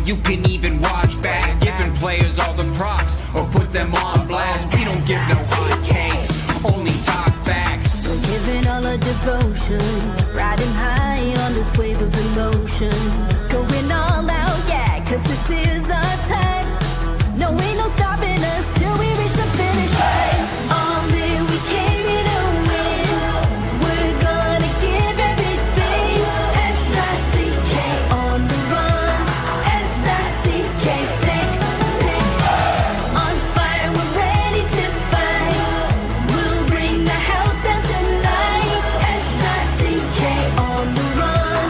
you can even watch back. Giving players all the props or put them on blast. We don't give no hot takes, only talk facts. We're giving all our devotion, riding high on this wave of emotion. Going all out, yeah, cause this is our time. No, ain't no stopping us till we reach the finish line. All in, we came here to win. We're gonna give everything. S-I-C-K on the run. S-I-C-K, sick, sick. On fire, we're ready to fight. We'll bring the house down tonight. S-I-C-K on the run.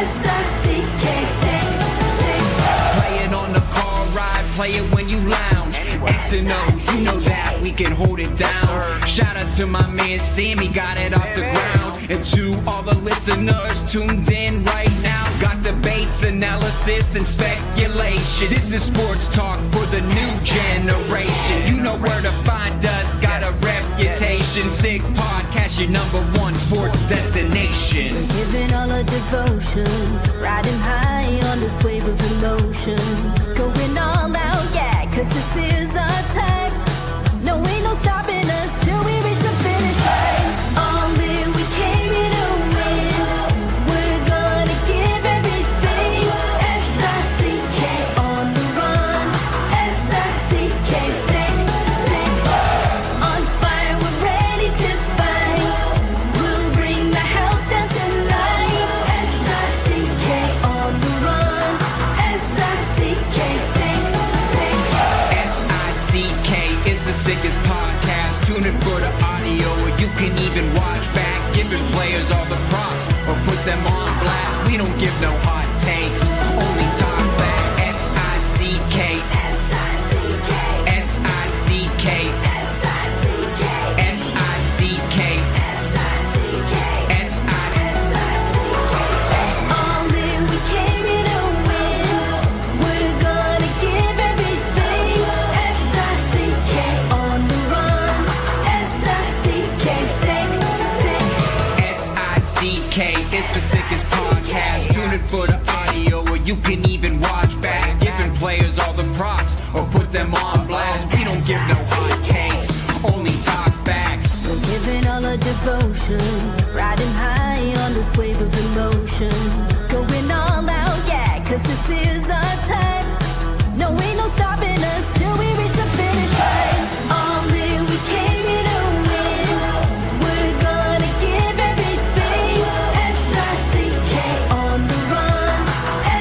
S-I-C-K, sick, sick. Play it on the car ride, play it when you lounge. X and O, you know that we can hold it down. Shout out to my man Sammy, got it off the ground. And to all the listeners tuned in right now, got debates, analysis, and speculation. This is sports talk for the new generation. You know where to find us, got a reputation. Sick podcast, your #1 sports destination. Giving all our devotion, riding high on this wave of emotion. Going all out, yeah, cause this is our time. No, ain't no stopping us till we reach the finish line. All in, we came here to win. We're gonna give everything. S-I-C-K on the run. S-I-C-K, sick, sick. On fire, we're ready to fight. We'll bring the house down tonight. S-I-C-K on the run. S-I-C-K, sick, sick. S-I-C-K is the sickest podcast. Tune in for the audio, or you can even watch back. Giving players all the props or put them on blast. We don't give no hot takes, only talk back. S-I-C-K, S-I-C-K, S-I-C-K, S-I-C-K, S-I-C-K, S-I-C-K, S-I-C-K. all in, we came here to win. We're gonna give everything. S-I-C-K on the run. S-I-C-K, sick, sick. S-I-C-K, it's the sickest podcast. Tune in for the audio, or you can even watch back. Giving players all the props or put them on blast. We don't give no hot takes, only talk facts. We're giving all our devotion, riding high on this wave of emotion. Going all out, yeah, cause this is our time. No, ain't no stopping us till we reach the finish line. All in, we came here to win. We're gonna give everything. S-I-C-K on the run.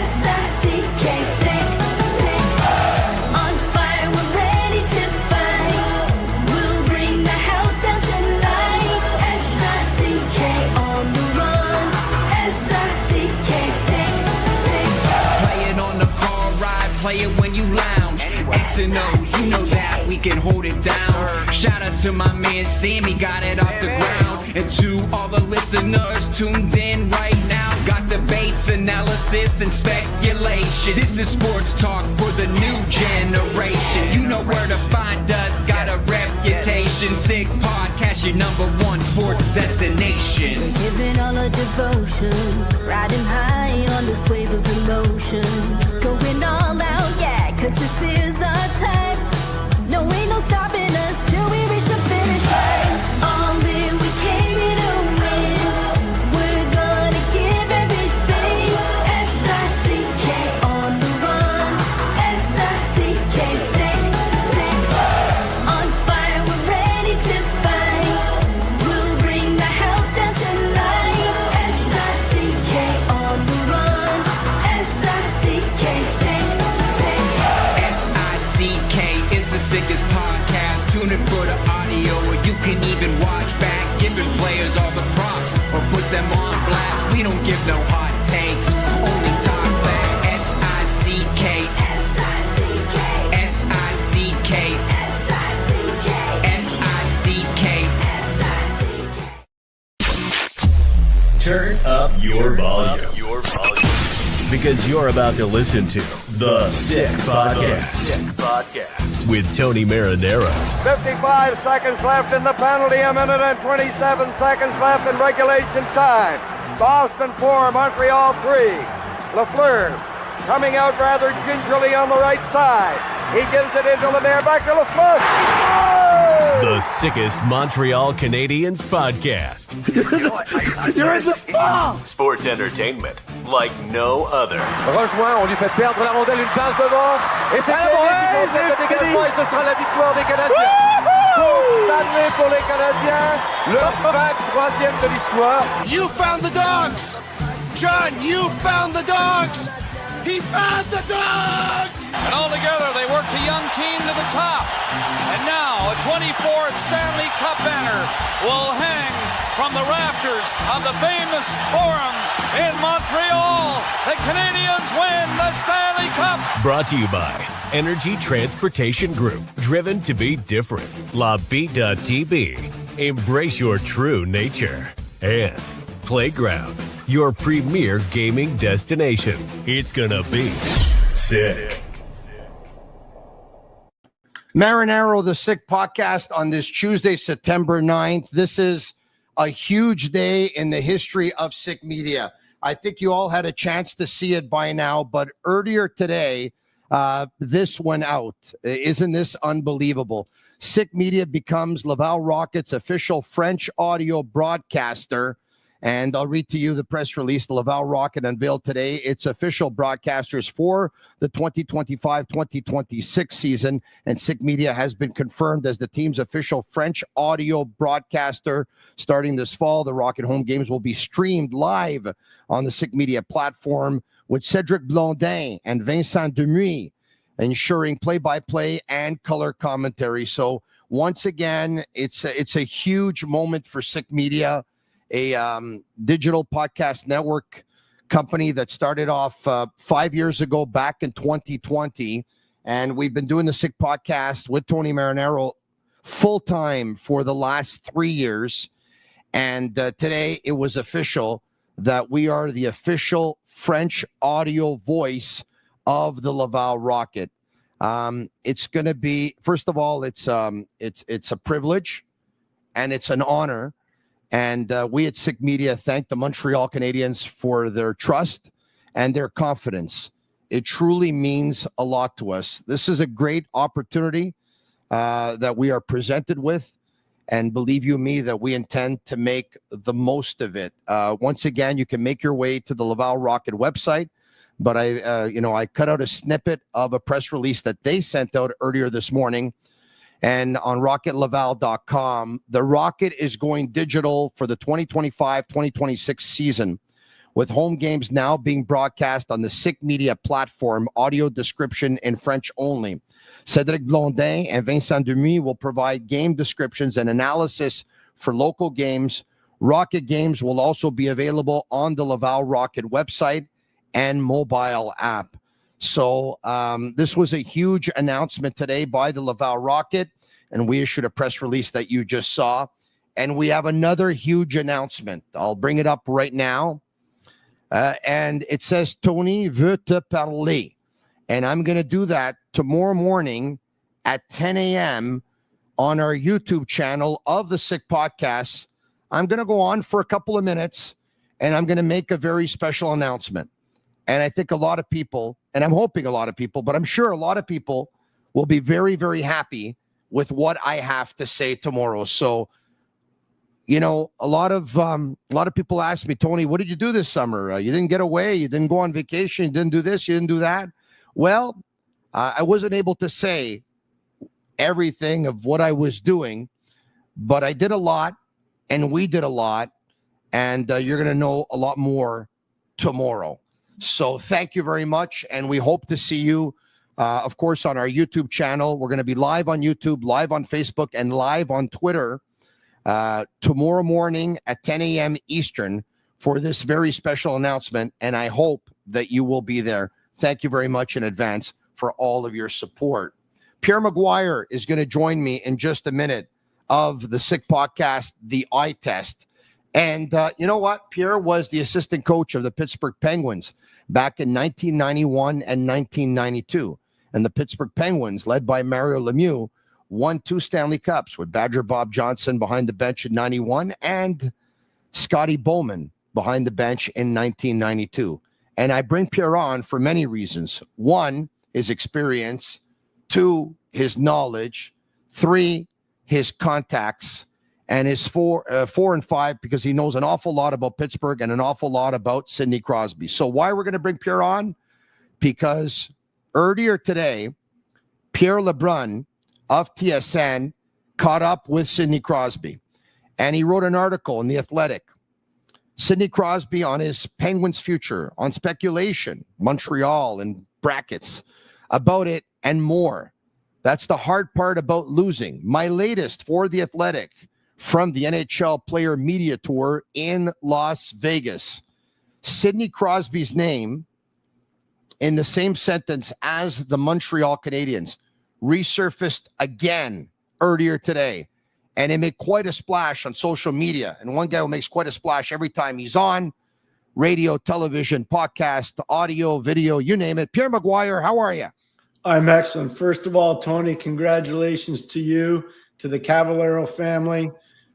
S-I-C-K, sick, sick. On fire, we're ready to fight. We'll bring the house down tonight. S-I-C-K on the run. S-I-C-K, sick, sick. Play it on the car ride, play it when you lounge. X and O, you know that we can hold it down. Shout out to my man Sammy, got it off the ground. And to all the listeners tuned in right now, got debates, analysis, and speculation. This is sports talk for the new generation. You know where to find us, got a reputation. Sick podcast, your #1 sports destination. Giving all our devotion, riding high on this wave of emotion. Going all out, yeah, cause this is our time. No, ain't no stopping us till we reach the finish line. All in, we came here to win. We're gonna give everything. S-I-C-K on the run. S-I-C-K, sick, sick. On fire, we're ready to fight. We'll bring the house down tonight. S-I-C-K on the run. S-I-C-K, sick, sick. S-I-C-K is the sickest podcast. Tune in for the audio, or you can even watch back. Giving players all the props or put them on blast. We don't give no hot takes, only talk back. S-I-C-K, S-I-C-K, S-I-C-K, S-I-C-K, S-I-C-K. S-I-C-K. Turn up your volume. Because you're about to listen to The Sick Podcast. With Tony Marinaro. 55 seconds left in the penalty, a minute and 27 seconds left in regulation time. Boston 4, Montreal 3. Lafleur coming out rather gingerly on the right side. He gives it into Lemaire, back to Lafleur. Oh! The sickest Montreal Canadiens podcast. You're in the ball! Sports entertainment like no other. Rejoint, on lui fait perdre la rondelle, une passe devant. Et c'est le dégagement et ce sera la victoire des Canadiens. Coupe Stanley pour les Canadiens. Le 23e de l'histoire. You found the dogs! John, you found the dogs! He found the dogs! And all together, they worked a young team to the top. And now, a 24th Stanley Cup banner will hang from the rafters of the famous Forum in Montreal. The Canadiens win the Stanley Cup. Brought to you by Energy Transportation Group. Driven to be different. Tibi. Embrace your true nature. And Playground, your premier gaming destination. It's gonna be sick. Marinaro, the Sick Podcast on this Tuesday, September 9th. This is a huge day in the history of Sick Media. I think you all had a chance to see it by now, but earlier today, this went out. Isn't this unbelievable? Sick Media becomes Laval Rockets' official French audio broadcaster. And I'll read to you the press release the Laval Rocket unveiled today. Its official broadcasters for the 2025-2026 season. And Sick Media has been confirmed as the team's official French audio broadcaster. Starting this fall, the Rocket home games will be streamed live on the Sick Media platform with Cédric Blondin and Vincent Demuy ensuring play-by-play and color commentary. So once again, it's a huge moment for Sick Media, a digital podcast network company that started off 5 years ago back in 2020. And we've been doing the Sick Podcast with Tony Marinaro full-time for the last 3 years. And today it was official that we are the official French audio voice of the Laval Rocket. It's going to be, first of all, it's a privilege and it's an honor. And we at Sick Media thank the Montreal Canadiens for their trust and their confidence. It truly means a lot to us. This is a great opportunity that we are presented with. And believe you me, that we intend to make the most of it. Once again, you can make your way to the Laval Rocket website. But I cut out a snippet of a press release that they sent out earlier this morning. And on rocketlaval.com, the Rocket is going digital for the 2025-2026 season, with home games now being broadcast on the Sick Media platform, audio description in French only. Cédric Blondin and Vincent Demuy will provide game descriptions and analysis for local games. Rocket games will also be available on the Laval Rocket website and mobile app. So this was a huge announcement today by the Laval Rocket, and we issued a press release that you just saw. And we have another huge announcement. I'll bring it up right now. And it says, Tony veut te parler. And I'm going to do that tomorrow morning at 10 a.m. on our YouTube channel of the Sick Podcast. I'm going to go on for a couple of minutes, and I'm going to make a very special announcement. And I think a lot of people, and I'm hoping a lot of people, but I'm sure a lot of people will be very, very happy with what I have to say tomorrow. So, you know, a lot of people ask me, Tony, what did you do this summer? You didn't get away. You didn't go on vacation. You didn't do this. You didn't do that. Well, I wasn't able to say everything of what I was doing, but I did a lot, and we did a lot, and you're going to know a lot more tomorrow. So thank you very much, and we hope to see you, of course, on our YouTube channel. We're going to be live on YouTube, live on Facebook, and live on Twitter tomorrow morning at 10 a.m. Eastern for this very special announcement, and I hope that you will be there. Thank you very much in advance for all of your support. Pierre McGuire is going to join me in just a minute of the Sick Podcast, The Eye Test. And you know what? Pierre was the assistant coach of the Pittsburgh Penguins back in 1991 and 1992. And the Pittsburgh Penguins, led by Mario Lemieux, won 2 Stanley Cups with Badger Bob Johnson behind the bench in 91 and Scotty Bowman behind the bench in 1992. And I bring Pierre on for many reasons. One, his experience. Two, his knowledge. Three, his contacts. And his four and five, because he knows an awful lot about Pittsburgh and an awful lot about Sidney Crosby. So why we're going to bring Pierre on? Because earlier today, Pierre LeBrun of TSN caught up with Sidney Crosby. And he wrote an article in The Athletic. Sidney Crosby on his Penguins future, on speculation, Montreal and brackets, about it and more. That's the hard part about losing. My latest for The Athletic from the NHL Player Media Tour in Las Vegas. Sidney Crosby's name in the same sentence as the Montreal Canadiens resurfaced again earlier today. And it made quite a splash on social media. And one guy who makes quite a splash every time he's on radio, television, podcast, audio, video, you name it. Pierre McGuire, how are you? I'm excellent. First of all, Tony, congratulations to you, to the Cavallero family,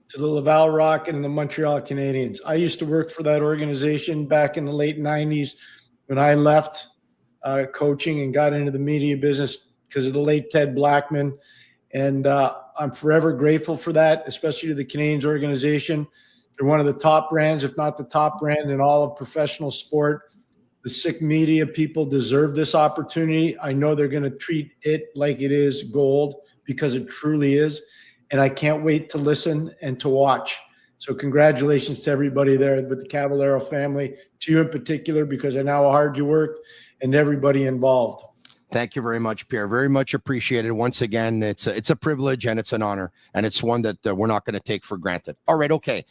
to the Laval Rocket and the Montreal Canadiens. I used to work for that organization back in the late 90s when I left coaching and got into the media business because of the late Ted Blackman. And I'm forever grateful for that, especially to the Canadiens organization. They're one of the top brands, if not the top brand in all of professional sport. The sick media people deserve this opportunity. I know they're going to treat it like it is gold because it truly is. And I can't wait to listen and to watch. So congratulations to everybody there with the Cavallero family, to you in particular, because I know how hard you worked, and everybody involved. Thank you very much, Pierre. Very much appreciated. Once again, it's a privilege and it's an honor, and it's one that we're not going to take for granted. All right, okay.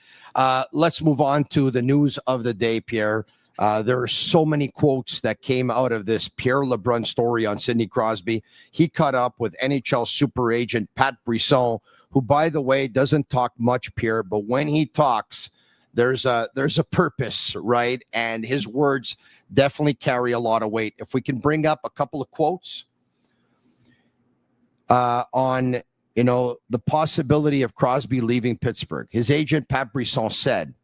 Let's move on to the news of the day, Pierre. There are so many quotes that came out of this Pierre LeBrun story on Sidney Crosby. He caught up with NHL super agent Pat Brisson, who, by the way, doesn't talk much, Pierre, but when he talks, there's a purpose, right? And his words definitely carry a lot of weight. If we can bring up a couple of quotes on, the possibility of Crosby leaving Pittsburgh. His agent, Pat Brisson, said,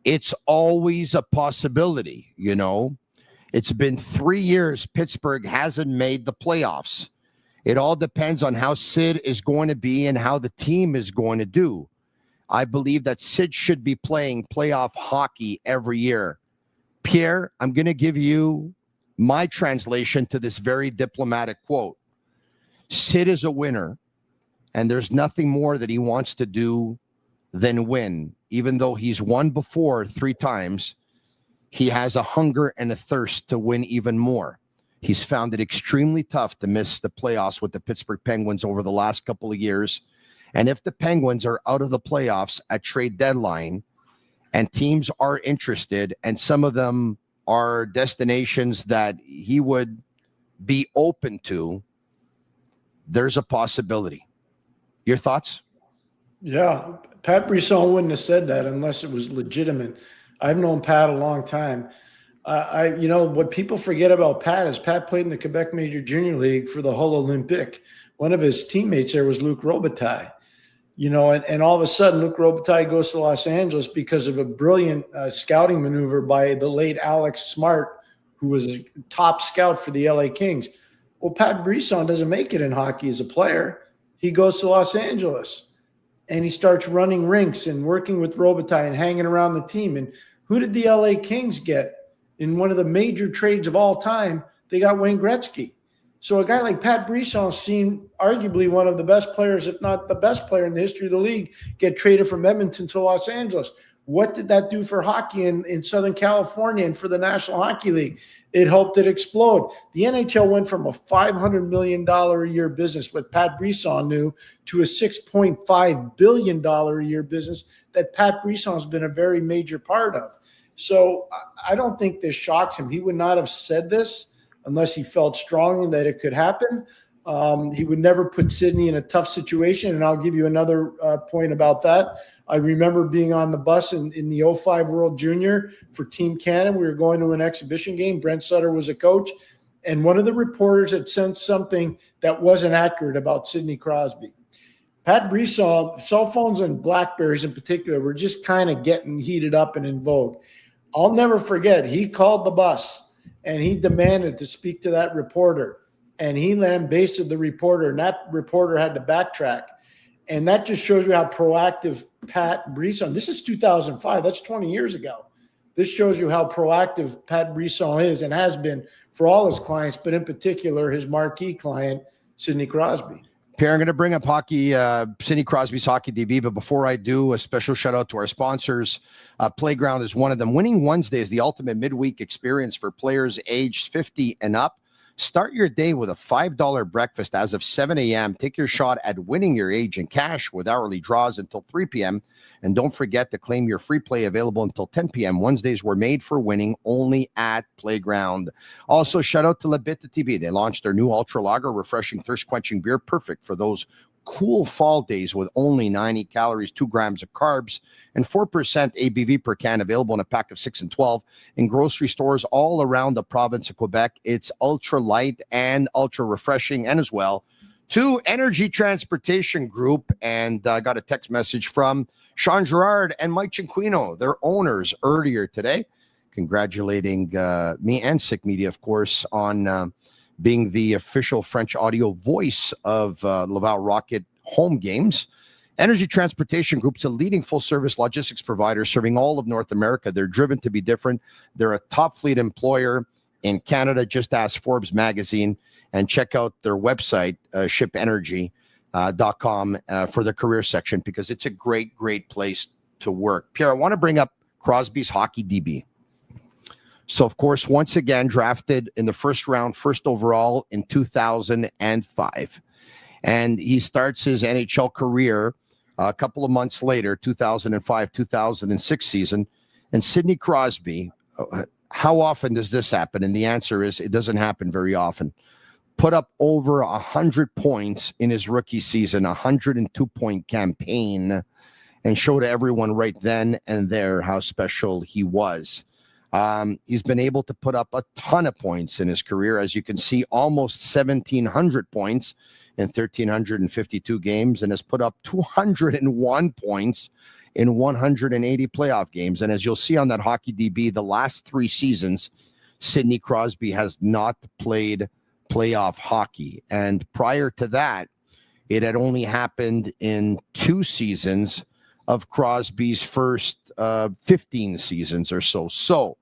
it's always a possibility, It's been 3 years Pittsburgh hasn't made the playoffs. It all depends on how Sid is going to be and how the team is going to do. I believe that Sid should be playing playoff hockey every year. Pierre, I'm going to give you my translation to this very diplomatic quote. Sid is a winner, and there's nothing more that he wants to do than win. Even though he's won before 3 times, he has a hunger and a thirst to win even more. He's found it extremely tough to miss the playoffs with the Pittsburgh Penguins over the last couple of years. And if the Penguins are out of the playoffs at trade deadline and teams are interested, and some of them are destinations that he would be open to, there's a possibility. Your thoughts? Yeah, Pat Brisson wouldn't have said that unless it was legitimate. I've known Pat a long time. What people forget about Pat is Pat played in the Quebec Major Junior League for the Hull Olympic. One of his teammates there was Luc Robitaille. And all of a sudden, Luc Robitaille goes to Los Angeles because of a brilliant scouting maneuver by the late Alex Smart, who was a top scout for the LA Kings. Well, Pat Brisson doesn't make it in hockey as a player. He goes to Los Angeles, and he starts running rinks and working with Robitaille and hanging around the team. And who did the LA Kings get? In one of the major trades of all time, they got Wayne Gretzky. So a guy like Pat Brisson, seen arguably one of the best players, if not the best player in the history of the league, get traded from Edmonton to Los Angeles. What did that do for hockey in Southern California and for the National Hockey League? It helped it explode. The NHL went from a $500 million a year business, what Pat Brisson knew, to a $6.5 billion a year business that Pat Brisson has been a very major part of. So I don't think this shocks him. He would not have said this unless he felt strongly that it could happen. He would never put Sidney in a tough situation. And I'll give you another point about that. I remember being on the bus in the 05 World Junior for Team Canada. We were going to an exhibition game. Brent Sutter was a coach. And one of the reporters had sent something that wasn't accurate about Sidney Crosby. Pat Brisson, cell phones and Blackberries in particular, were just kind of getting heated up and in vogue. I'll never forget, he called the bus and he demanded to speak to that reporter, and he lambasted the reporter, and that reporter had to backtrack. And that just shows you how proactive Pat Brisson, this is 2005, that's 20 years ago. This shows you how proactive Pat Brisson is and has been for all his clients, but in particular, his marquee client, Sidney Crosby. Pierre, I'm going to bring up Sidney Crosby's Hockey DB, but before I do, a special shout out to our sponsors. Playground is one of them. Winning Wednesday is the ultimate midweek experience for players aged 50 and up. Start your day with a $5 breakfast as of 7 a.m. Take your shot at winning your age in cash with hourly draws until 3 p.m. And don't forget to claim your free play available until 10 p.m. Wednesdays were made for winning only at Playground. Also, shout out to Bittt Tibi. They launched their new Ultra Lager, refreshing, thirst-quenching beer, perfect for those cool fall days with only 90 calories, 2 grams of carbs, and 4% ABV per can, available in a pack of 6 and 12 in grocery stores all around the province of Quebec. It's ultra light and ultra refreshing, and as well to Energy Transportation Group. And I got a text message from Sean Girard and Mike Cinquino, their owners, earlier today, congratulating me and Sick Media, of course, on being the official French audio voice of Laval Rocket home games. Energy Transportation Group's a leading full-service logistics provider serving all of North America. They're driven to be different. They're a top fleet employer in Canada. Just ask Forbes magazine and check out their website, shipenergy.com, for the career section, because it's a great, great place to work. Pierre, I want to bring up Crosby's Hockey DB. So, of course, once again, drafted in the first round, first overall in 2005. And he starts his NHL career a couple of months later, 2005-2006 season. And Sidney Crosby, how often does this happen? And the answer is it doesn't happen very often. Put up over 100 points in his rookie season, 102-point campaign, and showed everyone right then and there how special he was. He's been able to put up a ton of points in his career. As you can see, almost 1,700 points in 1,352 games, and has put up 201 points in 180 playoff games. And as you'll see on that Hockey DB, the last 3 seasons, Sidney Crosby has not played playoff hockey. And prior to that, it had only happened in 2 seasons of Crosby's first 15 seasons or so. So,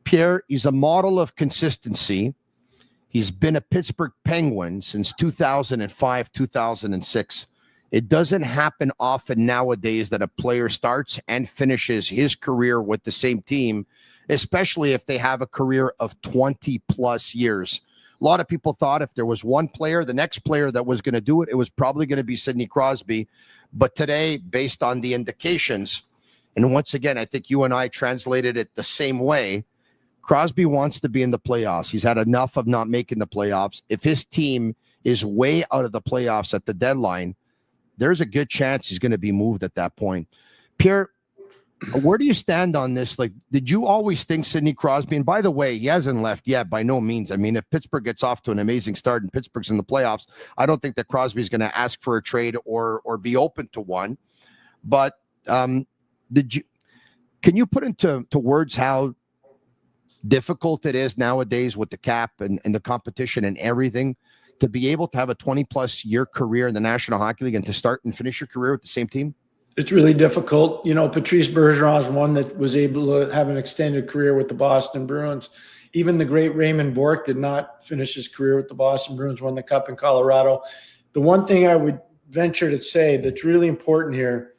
Pierre, he's a model of consistency. He's been a Pittsburgh Penguin since 2005, 2006. It doesn't happen often nowadays that a player starts and finishes his career with the same team, especially if they have a career of 20 plus years. A lot of people thought if there was one player, the next player that was going to do it, it was probably going to be Sidney Crosby. But today, based on the indications, and once again, I think you and I translated it the same way, Crosby wants to be in the playoffs. He's had enough of not making the playoffs. If his team is way out of the playoffs at the deadline, there's a good chance he's going to be moved at that point. Pierre, where do you stand on this? Like, did you always think Sidney Crosby, and by the way, he hasn't left yet, by no means. I mean, if Pittsburgh gets off to an amazing start and Pittsburgh's in the playoffs, I don't think that Crosby's going to ask for a trade or be open to one. But can you put into words how difficult it is nowadays with the cap and the competition and everything to be able to have a 20-plus year career in the National Hockey League and to start and finish your career with the same team? It's really difficult. You know, Patrice Bergeron is one that was able to have an extended career with the Boston Bruins. Even the great Raymond Bourque did not finish his career with the Boston Bruins, won the Cup in Colorado. The one thing I would venture to say that's really important here,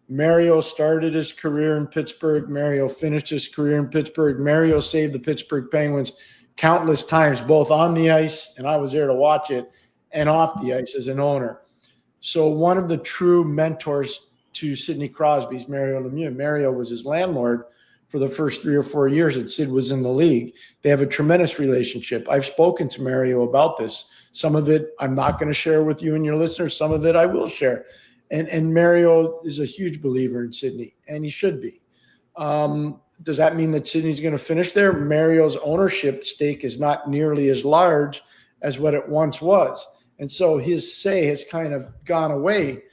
Mario started his career in Pittsburgh. Mario finished his career in Pittsburgh. Mario saved the Pittsburgh Penguins countless times, both on the ice, and I was there to watch it, and off the ice as an owner. So one of the true mentors to Sidney Crosby is Mario Lemieux. Mario was his landlord for the first 3 or 4 years that Sid was in the league. They have a tremendous relationship. I've spoken to Mario about this. Some of it I'm not going to share with you and your listeners. Some of it I will share. And Mario is a huge believer in Sidney, and he should be. Does that mean that Sidney's going to finish there? Mario's ownership stake is not nearly as large as what it once was. And so his say has kind of gone away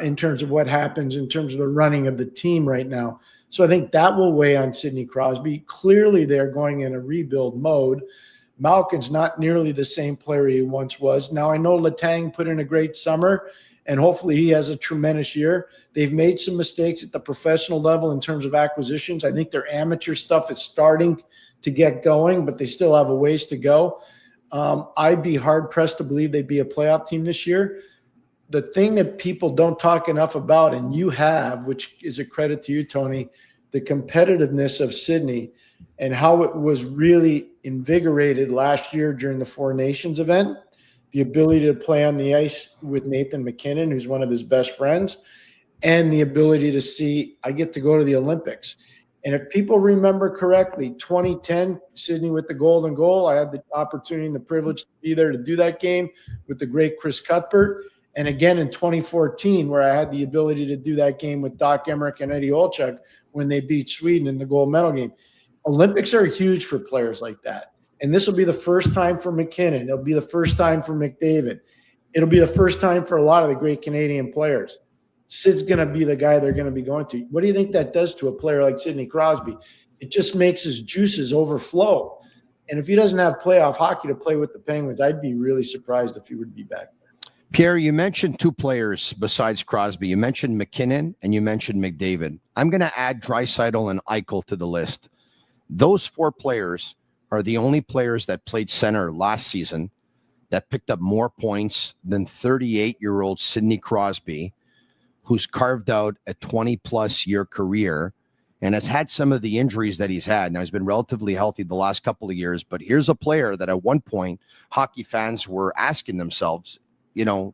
in terms of what happens in terms of the running of the team right now. So I think that will weigh on Sidney Crosby. Clearly, they're going in a rebuild mode. Malkin's not nearly the same player he once was. Now, I know Letang put in a great summer, and hopefully he has a tremendous year. They've made some mistakes at the professional level in terms of acquisitions. I think their amateur stuff is starting to get going, but they still have a ways to go. I'd be hard-pressed to believe they'd be a playoff team this year. The thing that people don't talk enough about, and you have, which is a credit to you, Tony, the competitiveness of Sidney and how it was really invigorated last year during the Four Nations event, the ability to play on the ice with Nathan McKinnon, who's one of his best friends, and the ability to see, I get to go to the Olympics. And if people remember correctly, 2010, Sidney with the golden goal, I had the opportunity and the privilege to be there to do that game with the great Chris Cuthbert. And again in 2014, where I had the ability to do that game with Doc Emmerich and Eddie Olczyk when they beat Sweden in the gold medal game. Olympics are huge for players like that. And this will be the first time for McKinnon. It'll be the first time for McDavid. It'll be the first time for a lot of the great Canadian players. Sid's going to be the guy they're going to be going to. What do you think that does to a player like Sidney Crosby? It just makes his juices overflow. And if he doesn't have playoff hockey to play with the Penguins, I'd be really surprised if he would be back there. Pierre, you mentioned two players besides Crosby. You mentioned McKinnon and you mentioned McDavid. I'm going to add Draisaitl and Eichel to the list. Those four players are the only players that played center last season that picked up more points than 38-year-old Sidney Crosby, who's carved out a 20-plus year career and has had some of the injuries that he's had. Now, he's been relatively healthy the last couple of years, but here's a player that at one point hockey fans were asking themselves, you know,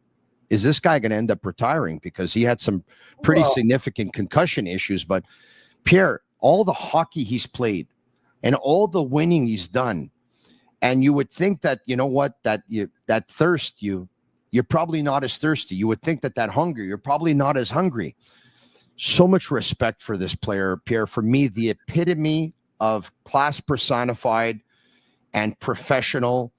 is this guy going to end up retiring? Because he had some pretty significant concussion issues. But Pierre, all the hockey he's played and all the winning he's done, and you would think that, you know what, that thirst, you're probably not as thirsty. You would think that hunger, you're probably not as hungry. So much respect for this player, Pierre. For me, the epitome of class personified and professional.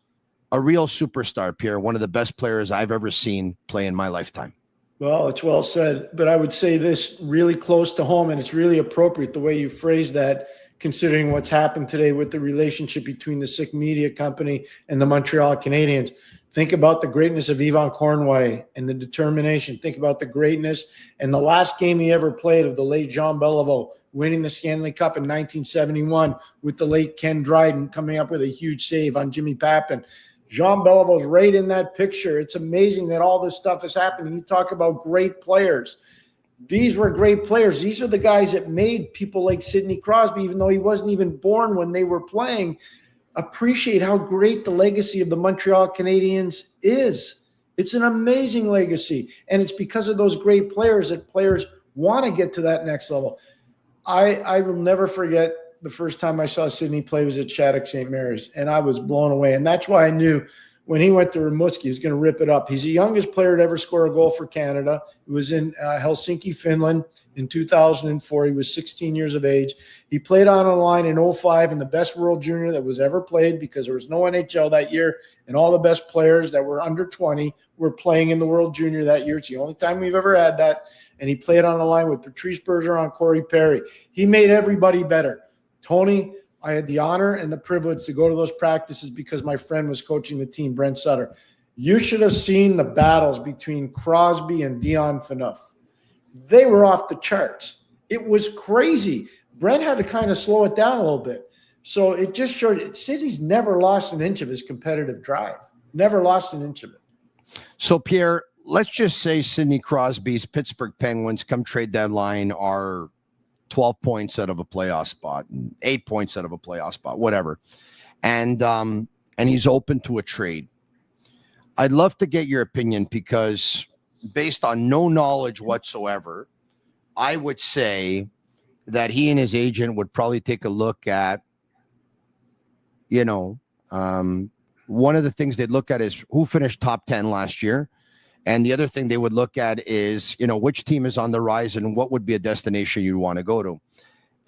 A real superstar, Pierre, one of the best players I've ever seen play in my lifetime. Well, it's well said, but I would say this really close to home, and it's really appropriate the way you phrase that, considering what's happened today with the relationship between the Sick Media Company and the Montreal Canadiens. Think about the greatness of Yvan Cournoyer and the determination. Think about the greatness and the last game he ever played of the late Jean Beliveau, winning the Stanley Cup in 1971 with the late Ken Dryden coming up with a huge save on Jimmy Pappen. Jean Beliveau's right in that picture. It's amazing that all this stuff is happening. You talk about great players. These were great players. These are the guys that made people like Sidney Crosby, even though he wasn't even born when they were playing, appreciate how great the legacy of the Montreal Canadiens is. It's an amazing legacy. And it's because of those great players that players want to get to that next level. I will never forget the first time I saw Sidney play was at Shattuck St. Mary's, and I was blown away. And that's why I knew when he went to Rimouski, he was going to rip it up. He's the youngest player to ever score a goal for Canada. He was in Helsinki, Finland in 2004. He was 16 years of age. He played on a line in 2005 in the best World Junior that was ever played because there was no NHL that year, and all the best players that were under 20 were playing in the World Junior that year. It's the only time we've ever had that. And he played on a line with Patrice Bergeron, Corey Perry. He made everybody better. Tony, I had the honor and the privilege to go to those practices because my friend was coaching the team, Brent Sutter. You should have seen the battles between Crosby and Dion Phaneuf. They were off the charts. It was crazy. Brent had to kind of slow it down a little bit. So it just showed Sidney's never lost an inch of his competitive drive. Never lost an inch of it. So, Pierre, let's just say Sidney Crosby's Pittsburgh Penguins come trade deadline are 12 points out of a playoff spot, 8 points out of a playoff spot, whatever. And he's open to a trade. I'd love to get your opinion because based on no knowledge whatsoever, I would say that he and his agent would probably take a look at, one of the things they'd look at is who finished top 10 last year. And the other thing they would look at is, which team is on the rise and what would be a destination you want to go to.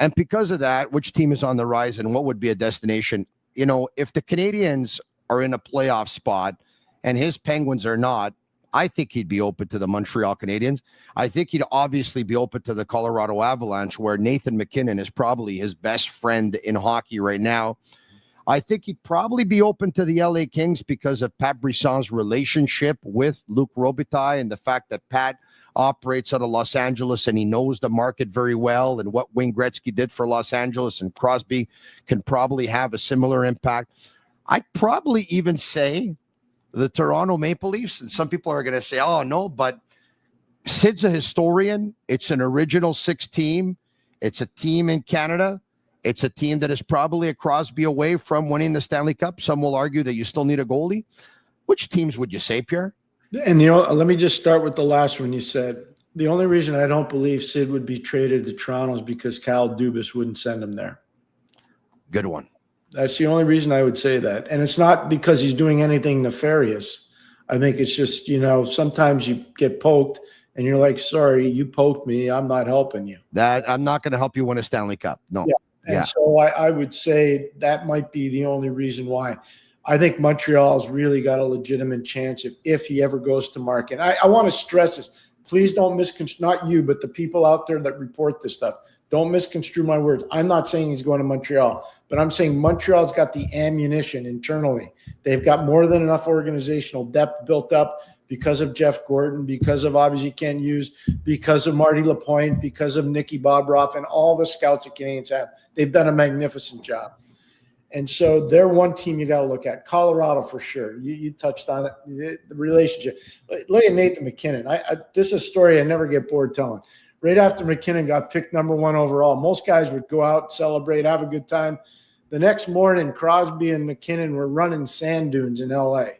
And because of that, which team is on the rise and what would be a destination, if the Canadiens are in a playoff spot and his Penguins are not, I think he'd be open to the Montreal Canadiens. I think he'd obviously be open to the Colorado Avalanche, where Nathan MacKinnon is probably his best friend in hockey right now. I think he'd probably be open to the LA Kings because of Pat Brisson's relationship with Luc Robitaille and the fact that Pat operates out of Los Angeles and he knows the market very well and what Wayne Gretzky did for Los Angeles, and Crosby can probably have a similar impact. I'd probably even say the Toronto Maple Leafs, and some people are going to say, oh, no, but Sid's a historian. It's an original 6 team. It's a team in Canada. It's a team that is probably a Crosby away from winning the Stanley Cup. Some will argue that you still need a goalie. Which teams would you say, Pierre? And let me just start with the last one you said. The only reason I don't believe Sid would be traded to Toronto is because Kyle Dubas wouldn't send him there. Good one. That's the only reason I would say that. And it's not because he's doing anything nefarious. I think it's just, sometimes you get poked and you're like, sorry, you poked me. I'm not helping you. That I'm not going to help you win a Stanley Cup. No. Yeah. And so I would say that might be the only reason why. I think Montreal's really got a legitimate chance if he ever goes to market. I want to stress this. Please don't misconstrue, not you, but the people out there that report this stuff. Don't misconstrue my words. I'm not saying he's going to Montreal, but I'm saying Montreal's got the ammunition internally. They've got more than enough organizational depth built up because of Jeff Gordon, because of obviously Ken Hughes, because of Marty Lapointe, because of Nicky Bobroff, and all the scouts that Canadians have. They've done a magnificent job. And so they're one team you got to look at. Colorado for sure. You touched on it, the relationship. Look at Nathan MacKinnon. This is a story I never get bored telling. Right after MacKinnon got picked number 1 overall, most guys would go out, celebrate, have a good time. The next morning, Crosby and MacKinnon were running sand dunes in L.A.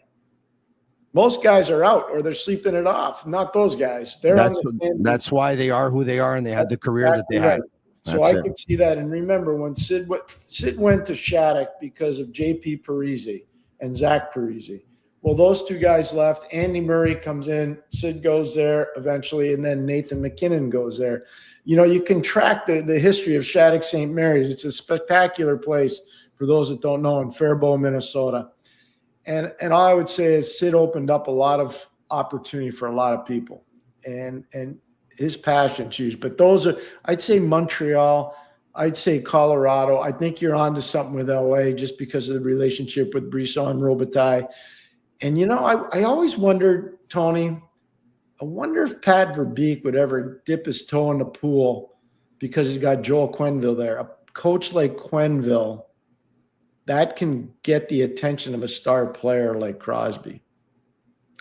Most guys are out or they're sleeping it off. Not those guys. That's why they are who they are, and they had the career that they had. So I could see that. And remember when Sid went to Shattuck because of J.P. Parise and Zach Parise. Well, those 2 guys left. Andy Murray comes in. Sid goes there eventually, and then Nathan MacKinnon goes there. You can track the history of Shattuck St. Mary's. It's a spectacular place for those that don't know, in Faribault, Minnesota. And all I would say is Sid opened up a lot of opportunity for a lot of people. And his passion choose. But those are, I'd say Montreal, I'd say Colorado. I think you're onto something with LA just because of the relationship with Brisson and Robitaille. And, I always wondered, Tony, I wonder if Pat Verbeek would ever dip his toe in the pool because he's got Joel Quenneville there. A coach like Quenneville, that can get the attention of a star player like Crosby.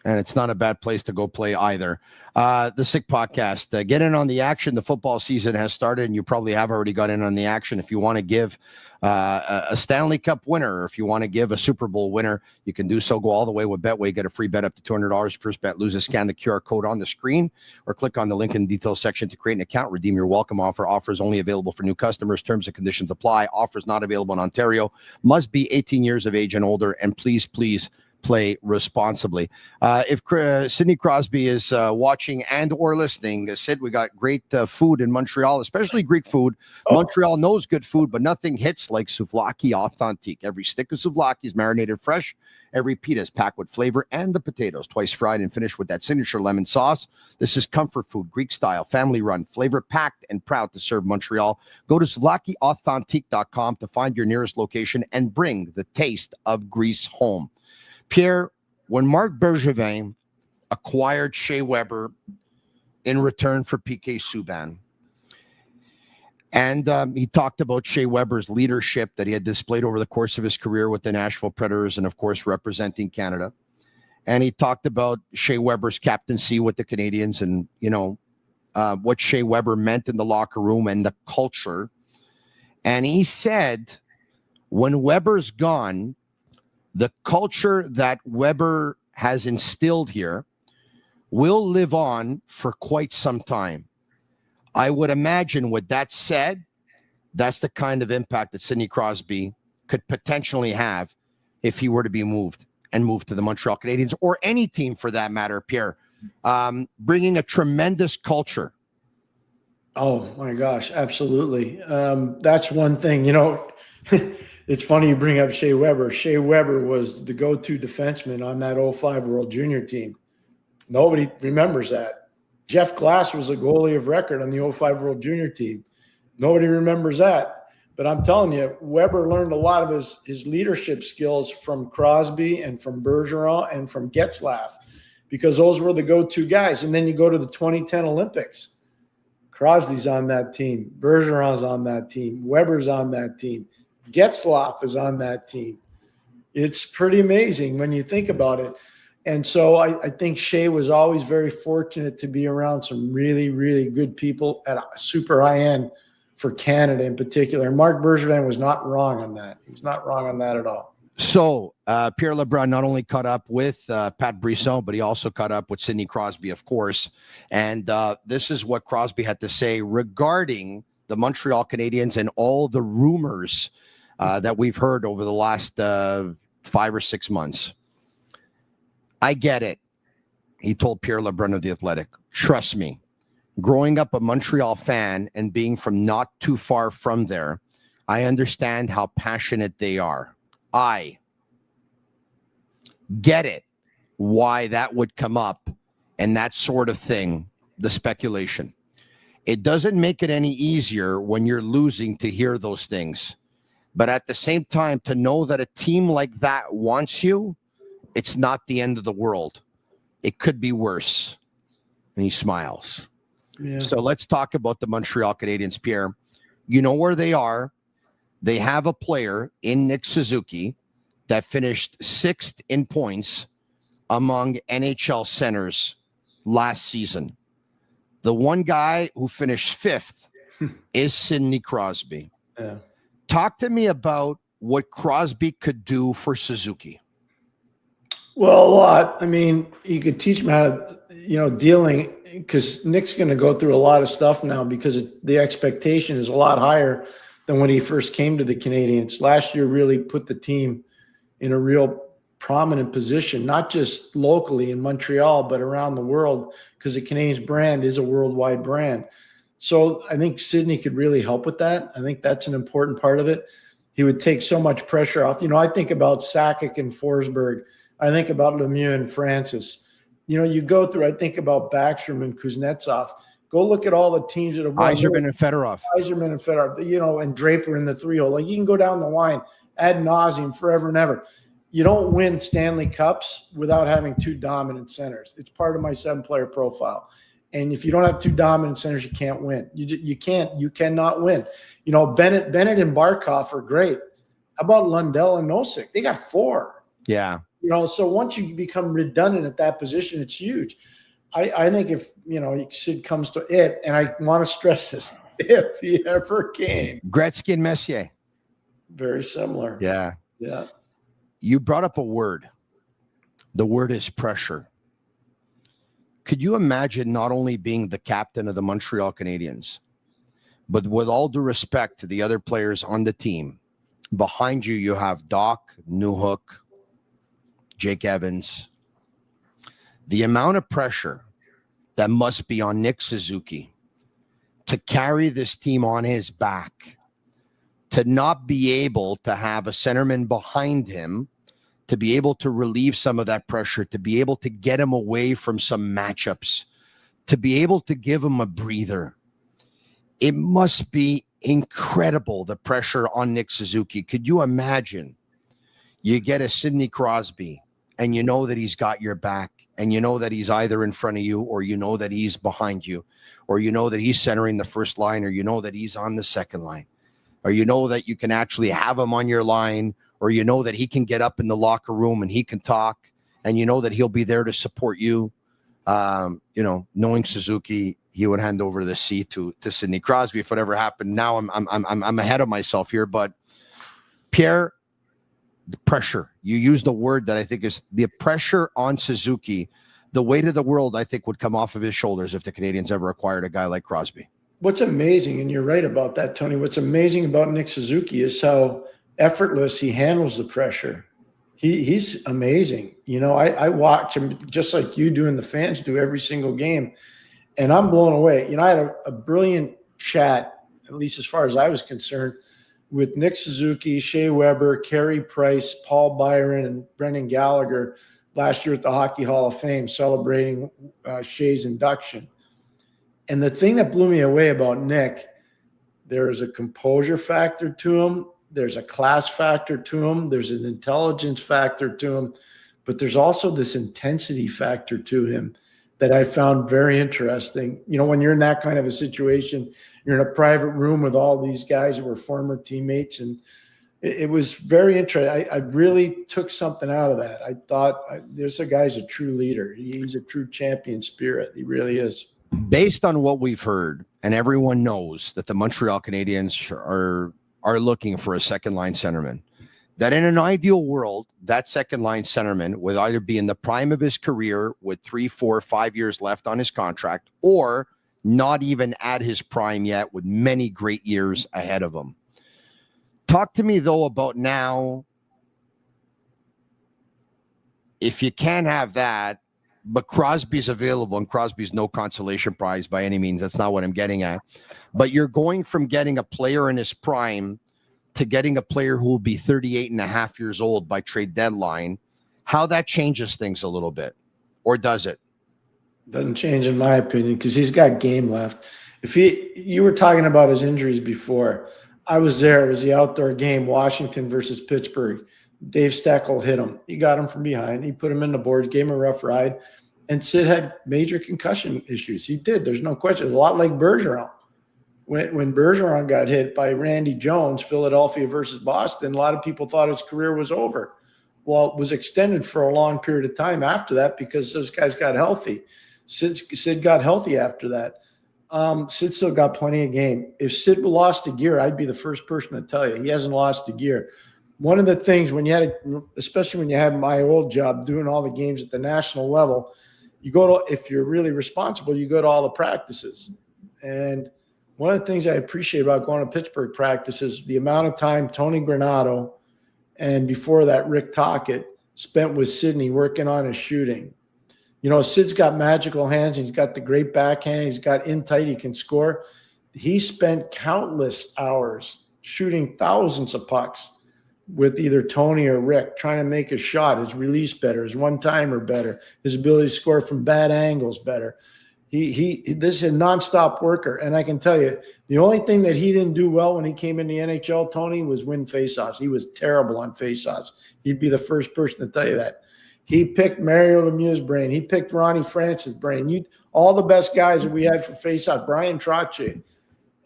And it's not a bad place to go play either. The Sick Podcast. Get in on the action. The football season has started, and you probably have already got in on the action. If you want to give a Stanley Cup winner, or if you want to give a Super Bowl winner, you can do so. Go all the way with Betway. Get a free bet up to $200. First bet loses. Scan the QR code on the screen or click on the link in the details section to create an account. Redeem your welcome offer. Offers only available for new customers. Terms and conditions apply. Offers not available in Ontario. Must be 18 years of age and older. And please play responsibly. If Sidney Crosby is watching and or listening, Sid, we got great food in Montreal, especially Greek food. Montreal knows good food, but nothing hits like souvlaki authentique. Every stick of souvlaki is marinated fresh. Every pita is packed with flavor, and the potatoes twice fried and finished with that signature lemon sauce. This is comfort food, Greek style, family run, flavor packed, and proud to serve Montreal. Go to souvlakiauthentique.com to find your nearest location and bring the taste of Greece home. Pierre, when Marc Bergevin acquired Shea Weber in return for PK Subban, and he talked about Shea Weber's leadership that he had displayed over the course of his career with the Nashville Predators and, of course, representing Canada. And he talked about Shea Weber's captaincy with the Canadiens and, what Shea Weber meant in the locker room and the culture. And he said, when Weber's gone, the culture that Weber has instilled here will live on for quite some time. I would imagine with that said, that's the kind of impact that Sidney Crosby could potentially have if he were to be moved to the Montreal Canadiens or any team for that matter, Pierre, bringing a tremendous culture. Oh my gosh, absolutely. That's one thing, It's funny you bring up Shea Weber. Shea Weber was the go-to defenseman on that 05 World Junior team. Nobody remembers that. Jeff Glass was a goalie of record on the 05 World Junior team. Nobody remembers that. But I'm telling you, Weber learned a lot of his leadership skills from Crosby and from Bergeron and from Getzlaf, because those were the go-to guys. And then you go to the 2010 Olympics. Crosby's on that team. Bergeron's on that team. Weber's on that team. Getzlaf is on that team. It's pretty amazing when you think about it. And so I think Shea was always very fortunate to be around some really, really good people at a super high end for Canada in particular. And Marc Bergevin was not wrong on that. He was not wrong on that at all. So Pierre LeBrun not only caught up with Pat Brisson, but he also caught up with Sidney Crosby, of course. And this is what Crosby had to say regarding the Montreal Canadiens and all the rumors that we've heard over the last 5 or 6 months. I get it, he told Pierre LeBrun of The Athletic. Trust me, growing up a Montreal fan and being from not too far from there, I understand how passionate they are. I get it, why that would come up and that sort of thing, the speculation. It doesn't make it any easier when you're losing to hear those things. But at the same time, to know that a team like that wants you, it's not the end of the world. It could be worse. And he smiles. Yeah. So let's talk about the Montreal Canadiens, Pierre. You know where they are. They have a player in Nick Suzuki that finished 6th in points among NHL centers last season. The one guy who finished 5th is Sidney Crosby. Yeah. Talk to me about what Crosby could do for Suzuki. Well, a lot. I mean, you could teach him how to, dealing, because Nick's going to go through a lot of stuff now because the expectation is a lot higher than when he first came to the Canadiens. Last year really put the team in a real prominent position, not just locally in Montreal, but around the world, because the Canadiens brand is a worldwide brand. So I think Sidney could really help with that. I think that's an important part of it. He would take so much pressure off. I think about Sakic and Forsberg. I think about Lemieux and Francis. You go through, I think about Backstrom and Kuznetsov. Go look at all the teams that have won. Yzerman and Fedorov. And Draper in the 3-hole. Like, you can go down the line ad nauseum forever and ever. You don't win Stanley Cups without having 2 dominant centers. It's part of my 7-player profile. And if you don't have 2 dominant centers, you can't win. You cannot win. Bennett and Barkov are great. How about Lundell and Nosek? They got 4. Yeah. So once you become redundant at that position, it's huge. I think if, Sid comes to it, and I want to stress this, if he ever came. Gretzky and Messier. Very similar. Yeah. Yeah. You brought up a word. The word is pressure. Could you imagine not only being the captain of the Montreal Canadiens, but with all due respect to the other players on the team, behind you, you have Doc, Newhook, Jake Evans. The amount of pressure that must be on Nick Suzuki to carry this team on his back, to not be able to have a centerman behind him, to be able to relieve some of that pressure, to be able to get him away from some matchups, to be able to give him a breather. It must be incredible, the pressure on Nick Suzuki. Could you imagine you get a Sidney Crosby and you know that he's got your back, and you know that he's either in front of you, or you know that he's behind you, or you know that he's centering the first line, or you know that he's on the second line, or you know that you can actually have him on your line, or you know that he can get up in the locker room and he can talk, and you know that he'll be there to support you. Knowing Suzuki, he would hand over the seat to Sidney Crosby if it ever happened. Now I'm ahead of myself here, but Pierre, the pressure. You used the word that I think is the pressure on Suzuki. The weight of the world, I think, would come off of his shoulders if the Canadiens ever acquired a guy like Crosby. What's amazing, and you're right about that, Tony, what's amazing about Nick Suzuki is how effortless he handles the pressure. He's amazing. I watch him just like you do and the fans do every single game, and I'm blown away. I had a brilliant chat, at least as far as I was concerned, with Nick Suzuki, Shea Weber, Carey Price, Paul Byron, and Brendan Gallagher last year at the Hockey Hall of Fame celebrating Shea's induction. And the thing that blew me away about Nick, there is a composure factor to him. There's a class factor to him. There's an intelligence factor to him. But there's also this intensity factor to him that I found very interesting. You know, when you're in that kind of a situation, you're in a private room with all these guys that were former teammates, and it was very interesting. I really took something out of that. I thought, this guy's a true leader. He's a true champion spirit. He really is. Based on what we've heard, and everyone knows that the Montreal Canadiens are looking for a second-line centerman, that in an ideal world, that second-line centerman would either be in the prime of his career with 3, 4, 5 years left on his contract, or not even at his prime yet with many great years ahead of him. Talk to me, though, about now, if you can't have that, but Crosby's available, and Crosby's no consolation prize by any means. That's not what I'm getting at. But you're going from getting a player in his prime to getting a player who will be 38 and a half years old by trade deadline. How that changes things a little bit, or does it? Doesn't change in my opinion, because he's got game left. You were talking about his injuries before. I was there. It was the outdoor game, Washington versus Pittsburgh. Dave Steckel hit him. He got him from behind. He put him in the boards, gave him a rough ride. And Sid had major concussion issues. He did. There's no question. It's a lot like Bergeron. When Bergeron got hit by Randy Jones, Philadelphia versus Boston, a lot of people thought his career was over. Well, it was extended for a long period of time after that because those guys got healthy. Sid got healthy after that. Sid still got plenty of game. If Sid lost a gear, I'd be the first person to tell you. He hasn't lost a gear. One of the things especially when you had my old job doing all the games at the national level, if you're really responsible, you go to all the practices. And one of the things I appreciate about going to Pittsburgh practices, the amount of time Tony Granato and before that Rick Tocchet spent with Sidney working on his shooting. You know, Sid's got magical hands. He's got the great backhand. He's got in tight. He can score. He spent countless hours shooting thousands of pucks with either Tony or Rick, trying to make a shot, his release better, his one-timer better, his ability to score from bad angles better. This is a nonstop worker. And I can tell you, the only thing that he didn't do well when he came in the NHL, Tony, was win faceoffs. He was terrible on faceoffs. He'd be the first person to tell you that. He picked Mario Lemieux's brain. He picked Ronnie Francis' brain. All the best guys that we had for faceoff, Brian Trottier.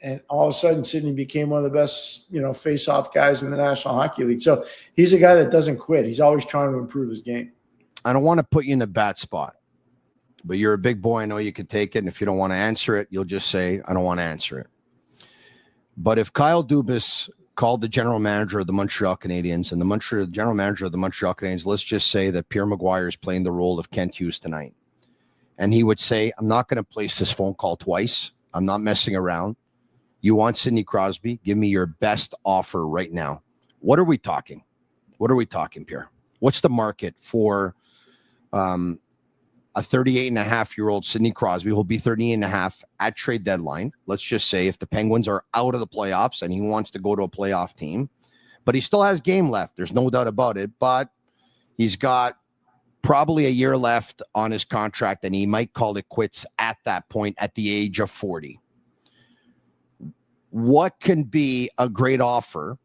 And all of a sudden, Sidney became one of the best, face-off guys in the National Hockey League. So he's a guy that doesn't quit. He's always trying to improve his game. I don't want to put you in a bad spot, but you're a big boy. I know you could take it. And if you don't want to answer it, you'll just say, I don't want to answer it. But if Kyle Dubas called the general manager of the Montreal Canadiens and the general manager of the Montreal Canadiens, let's just say that Pierre McGuire is playing the role of Kent Hughes tonight. And he would say, I'm not going to place this phone call twice. I'm not messing around. You want Sidney Crosby? Give me your best offer right now. What are we talking? What are we talking, Pierre? What's the market for a 38-and-a-half-year-old Sidney Crosby who'll be 38-and-a-half at trade deadline? Let's just say if the Penguins are out of the playoffs and he wants to go to a playoff team, but he still has game left. There's no doubt about it, but he's got probably a year left on his contract, and he might call it quits at that point at the age of 40. What can be a great offer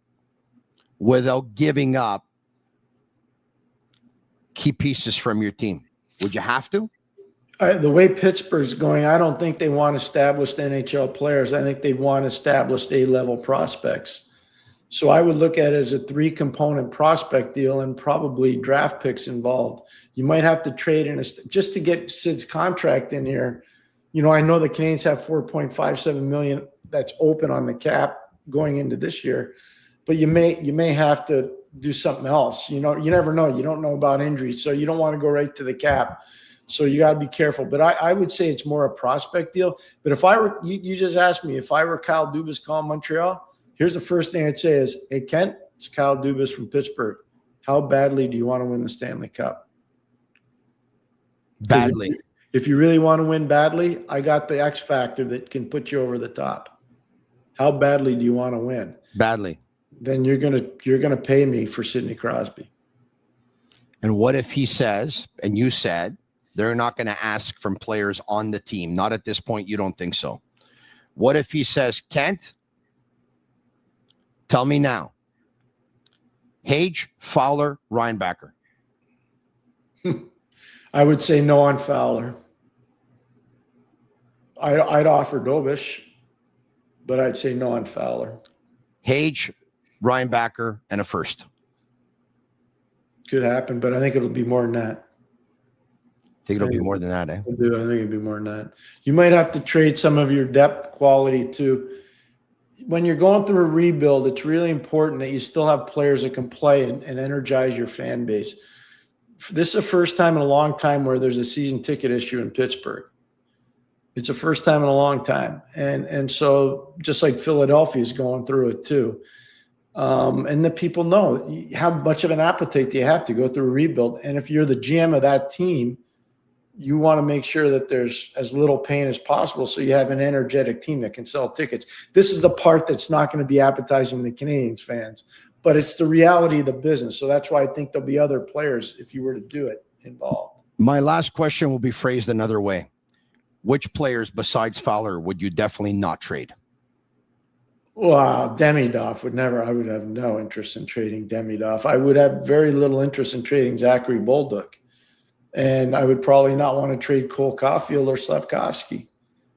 without giving up key pieces from your team? Would you have to? The way Pittsburgh's going, I don't think they want established NHL players. I think they want established A-level prospects. So I would look at it as a 3-component prospect deal and probably draft picks involved. You might have to trade just to get Sid's contract in here. I know the Canadiens have $4.57 million that's open on the cap going into this year, but you may have to do something else. You never know. You don't know about injuries, so you don't want to go right to the cap. So you got to be careful. But I would say it's more a prospect deal. But if I were, you just asked me, if I were Kyle Dubas calling Montreal, here's the first thing I'd say is, hey, Kent, it's Kyle Dubas from Pittsburgh. How badly do you want to win the Stanley Cup? Badly. If you really want to win badly, I got the X factor that can put you over the top. How badly do you want to win? Badly. Then you're gonna pay me for Sidney Crosby. And what if he says, and you said, they're not going to ask from players on the team? Not at this point. You don't think so. What if he says, Kent, tell me now, Hage, Fowler, Reinbacher? I would say no on Fowler. I'd offer Dobish, but I'd say no on Fowler. Hage, Reinbacher, and a first. Could happen, but I think it'll be more than that. Think it'll be more than that, eh? I think it'll be more than that. You might have to trade some of your depth quality too. When you're going through a rebuild, it's really important that you still have players that can play and energize your fan base. This is the first time in a long time where there's a season ticket issue in Pittsburgh. It's the first time in a long time. And so just like Philadelphia is going through it too. And the people know how much of an appetite do you have to go through a rebuild. And if you're the GM of that team, you want to make sure that there's as little pain as possible so you have an energetic team that can sell tickets. This is the part that's not going to be appetizing to the Canadiens fans, but it's the reality of the business. So that's why I think there'll be other players, if you were to do it, involved. My last question will be phrased another way. Which players besides Fowler would you definitely not trade? Well, Demidoff would never. I would have no interest in trading Demidoff. I would have very little interest in trading Zachary Bolduc. And I would probably not want to trade Cole Caulfield or Slafkovsky.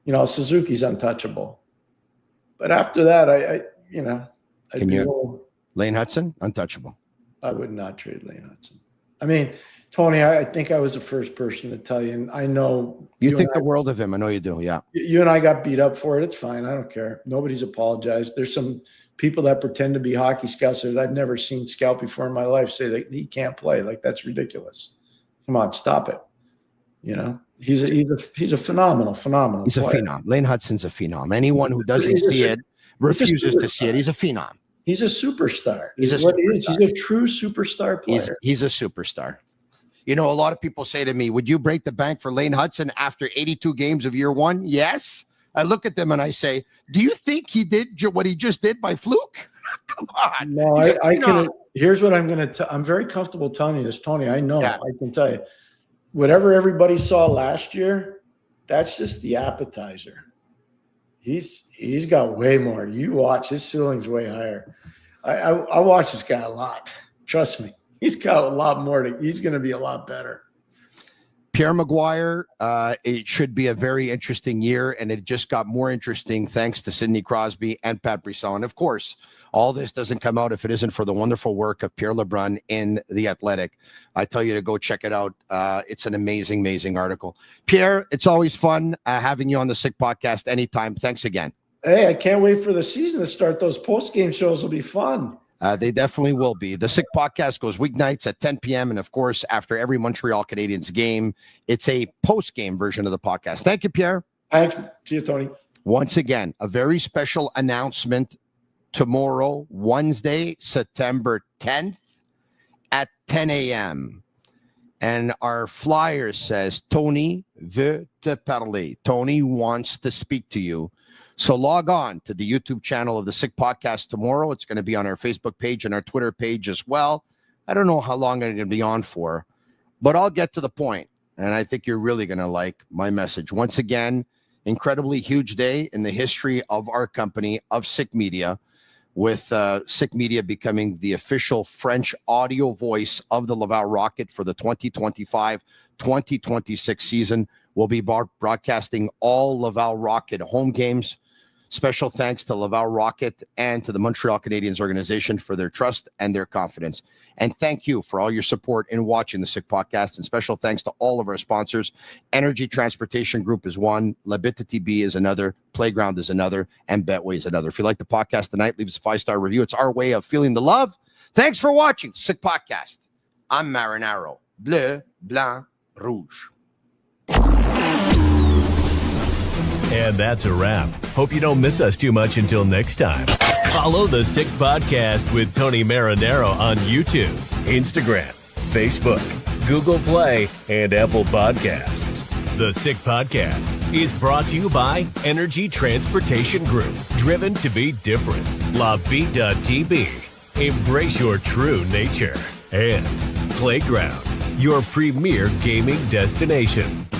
Suzuki's untouchable. But after that, Lane Hudson, untouchable. I would not trade Lane Hudson. I mean, Tony, I think I was the first person to tell you, and I know you think the world of him. I know you do. Yeah. You and I got beat up for it. It's fine. I don't care. Nobody's apologized. There's some people that pretend to be hockey scouts that I've never seen scout before in my life say that he can't play. Like, that's ridiculous. Come on, stop it. He's a phenomenal He's player. a phenom. Lane Hudson's a phenom. Anyone who doesn't see it refuses to see it. He's a phenom. He's a superstar. He's a true superstar player. He's a superstar. A lot of people say to me, would you break the bank for Lane Hudson after 82 games of year one? Yes. I look at them and I say, do you think he did what he just did by fluke? Come on. No, I can. Here's what I'm going to tell. I'm very comfortable telling you this, Tony. I know. Yeah. I can tell you. Whatever everybody saw last year, that's just the appetizer. He's got way more. You watch, his ceiling's way higher. I watch this guy a lot. Trust me. He's got a lot more. He's going to be a lot better. Pierre McGuire, it should be a very interesting year, and it just got more interesting thanks to Sidney Crosby and Pat Brisson. And of course, all this doesn't come out if it isn't for the wonderful work of Pierre LeBrun in The Athletic. I tell you to go check it out. It's an amazing, amazing article. Pierre, it's always fun having you on the Sick Podcast anytime. Thanks again. Hey, I can't wait for the season to start. Those post-game shows will be fun. They definitely will be. The Sick Podcast goes weeknights at 10 p.m. And, of course, after every Montreal Canadiens game, it's a post-game version of the podcast. Thank you, Pierre. Thanks. See you, Tony. Once again, a very special announcement tomorrow, Wednesday, September 10th at 10 a.m. And our flyer says, Tony veut te parler. Tony wants to speak to you. So log on to the YouTube channel of the Sick Podcast tomorrow. It's going to be on our Facebook page and our Twitter page as well. I don't know how long I'm going to be on for, but I'll get to the point. And I think you're really going to like my message. Once again, incredibly huge day in the history of our company, of Sick Media, with Sick Media becoming the official French audio voice of the Laval Rocket for the 2025-2026 season. We'll be broadcasting all Laval Rocket home games. Special thanks to Laval Rocket and to the Montreal Canadiens organization for their trust and their confidence. And thank you for all your support in watching the Sick Podcast. And special thanks to all of our sponsors. Energy Transportation Group is one. Bittt Tibi is another. Playground is another. And Betway is another. If you like the podcast tonight, leave us a 5-star review. It's our way of feeling the love. Thanks for watching Sick Podcast. I'm Marinaro. Bleu, blanc, rouge. And that's a wrap. Hope you don't miss us too much until next time. Follow the Sick Podcast with Tony Marinaro on YouTube, Instagram, Facebook, Google Play, and Apple Podcasts. The Sick Podcast is brought to you by Energy Transportation Group, driven to be different. Laval.tb. Embrace your true nature. And Playground, your premier gaming destination.